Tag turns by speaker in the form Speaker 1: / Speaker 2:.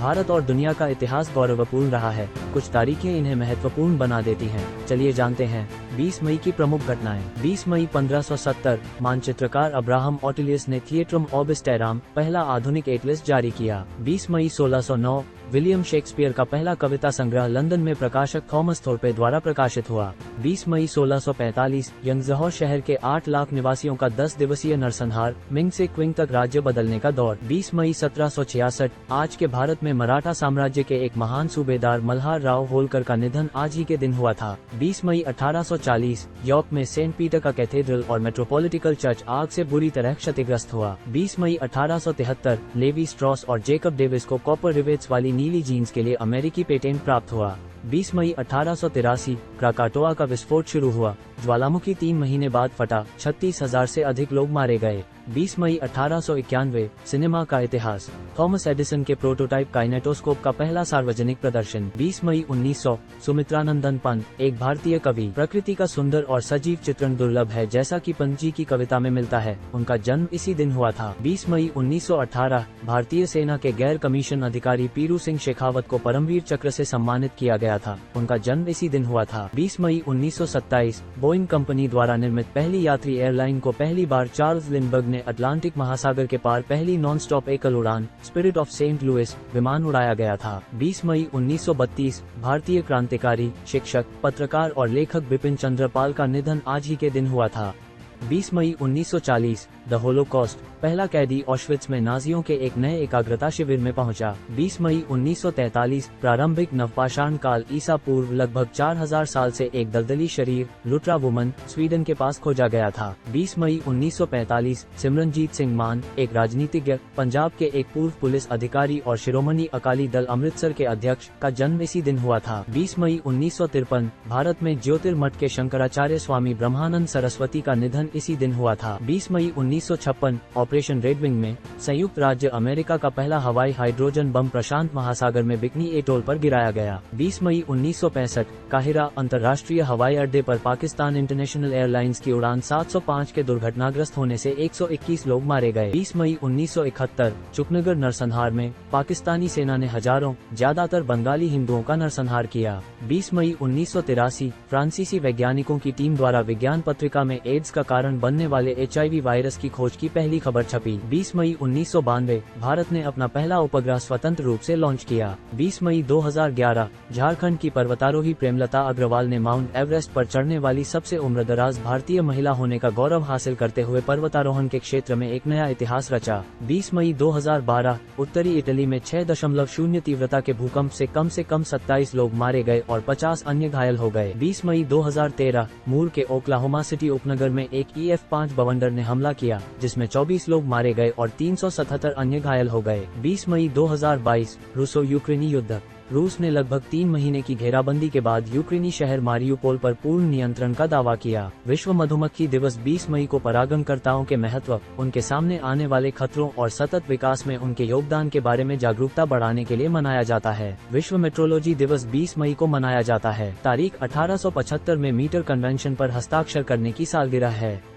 Speaker 1: भारत और दुनिया का इतिहास गौरवपूर्ण रहा है। कुछ तारीखें इन्हें महत्वपूर्ण बना देती हैं। चलिए जानते हैं 20 मई की प्रमुख घटनाएं। 20 मई 1570 मानचित्रकार अब्राहम ऑटिलियस ने थिएट्रम ऑर्बिस टेराम पहला आधुनिक एटलस जारी किया। 20 मई 1609 विलियम शेक्सपियर का पहला कविता संग्रह लंदन में प्रकाशक थॉमस थोर्पे द्वारा प्रकाशित हुआ। 20 मई 1645 यंगजहौर शहर के 8 लाख निवासियों का 10 दिवसीय नरसंहार, मिंग से क्विंग तक राज्य बदलने का दौर। 20 मई 1766 आज के भारत में मराठा साम्राज्य के एक महान सूबेदार मल्हार राव होलकर का निधन आज ही के दिन हुआ था। 20 मई 1840 यॉर्क में सेंट पीटर का कैथेड्रल और मेट्रोपॉलिटिकल चर्च आग से बुरी तरह क्षतिग्रस्त हुआ। 20 मई 1873 लेवी स्ट्रॉस और जेकब डेविस को कॉपर रिवेट्स वाली नीली जीन्स के लिए अमेरिकी पेटेंट प्राप्त हुआ। 20 मई 1883 क्राकाटोआ का विस्फोट शुरू हुआ। ज्वालामुखी 3 महीने बाद फटा, 36,000 से अधिक लोग मारे गए। 20 मई 1891 सिनेमा का इतिहास, थॉमस एडिसन के प्रोटोटाइप काइनेटोस्कोप का पहला सार्वजनिक प्रदर्शन। 20 मई 1900 सुमित्रानंदन पंत, एक भारतीय कवि। प्रकृति का सुंदर और सजीव चित्रण दुर्लभ है जैसा कि पंत जी की कविता में मिलता है। उनका जन्म इसी दिन हुआ था। 20 मई 1918 भारतीय सेना के गैर कमीशन अधिकारी पीरू सिंह शेखावत को परमवीर चक्र से सम्मानित किया गया था। उनका जन्म इसी दिन हुआ था। 20 मई 1927 बोइंग कंपनी द्वारा निर्मित पहली यात्री एयरलाइन को पहली बार चार्ल्स लिंडबर्ग ने अटलांटिक महासागर के पार पहली नॉन स्टॉप एकल उड़ान स्पिरिट ऑफ सेंट लुइस विमान उड़ाया गया था। 20 मई 1932 भारतीय क्रांतिकारी, शिक्षक, पत्रकार और लेखक बिपिन चंद्र पाल का निधन आज ही के दिन हुआ था। 20 मई 1940 द होलोकॉस्ट, पहला कैदी ऑश्विट्ज में नाजियों के एक नए एकाग्रता शिविर में पहुंचा। 20 मई 1943 प्रारंभिक नवपाषाण काल ईसा पूर्व लगभग 4000 साल से एक दलदली शरीर लुट्रा वुमन स्वीडन के पास खोजा गया था। 20 मई 1945 सिमरनजीत सिंह मान, एक राजनीतिज्ञ, पंजाब के एक पूर्व पुलिस अधिकारी और शिरोमणि अकाली दल अमृतसर के अध्यक्ष का जन्म इसी दिन हुआ था। 20 मई 1953 भारत में ज्योतिर्मठ के शंकराचार्य स्वामी ब्रह्मानंद सरस्वती का निधन इसी दिन हुआ था। 20 मई 1956 ऑपरेशन रेडविंग में संयुक्त राज्य अमेरिका का पहला हवाई हाइड्रोजन बम प्रशांत महासागर में बिकनी एटोल पर गिराया गया। 20 मई 1965 काहिरा अंतर्राष्ट्रीय हवाई अड्डे पर पाकिस्तान इंटरनेशनल एयरलाइंस की उड़ान 705 के दुर्घटनाग्रस्त होने से 121 लोग मारे गए। 20 मई 1971 चुकनगर नरसंहार में पाकिस्तानी सेना ने हजारों, ज्यादातर बंगाली हिंदुओं का नरसंहार किया। 20 मई 1983 फ्रांसीसी वैज्ञानिकों की टीम द्वारा विज्ञान पत्रिका में एड्स का कारण बनने वाले HIV वायरस की खोज की पहली खबर छपी। 20 मई 1992 भारत ने अपना पहला उपग्रह स्वतंत्र रूप से लॉन्च किया। 20 मई 2011 झारखंड की पर्वतारोही प्रेमलता अग्रवाल ने माउंट एवरेस्ट पर चढ़ने वाली सबसे उम्रदराज भारतीय महिला होने का गौरव हासिल करते हुए पर्वतारोहण के क्षेत्र में एक नया इतिहास रचा। 20 मई 2012 उत्तरी इटली में 6.0 तीव्रता के भूकंप से कम 27 लोग मारे गए और 50 अन्य घायल हो गए। 20 मई 2013 मूर के ओक्लाहोमा सिटी उपनगर में एक EF-5 बवंडर ने हमला किया जिसमें 24 लोग मारे गए और 377 अन्य घायल हो गए। 20 मई 2022 रूसो यूक्रेनी युद्ध, रूस ने लगभग 3 महीने की घेराबंदी के बाद यूक्रेनी शहर मारियुपोल पर पूर्ण नियंत्रण का दावा किया। विश्व मधुमक्खी दिवस 20 मई को परागणकर्ताओं के महत्व, उनके सामने आने वाले खतरों और सतत विकास में उनके योगदान के बारे में जागरूकता बढ़ाने के लिए मनाया जाता है। विश्व मेट्रोलॉजी दिवस 20 मई को मनाया जाता है। तारीख 1875 में मीटर कन्वेंशन पर हस्ताक्षर करने की सालगिरह है।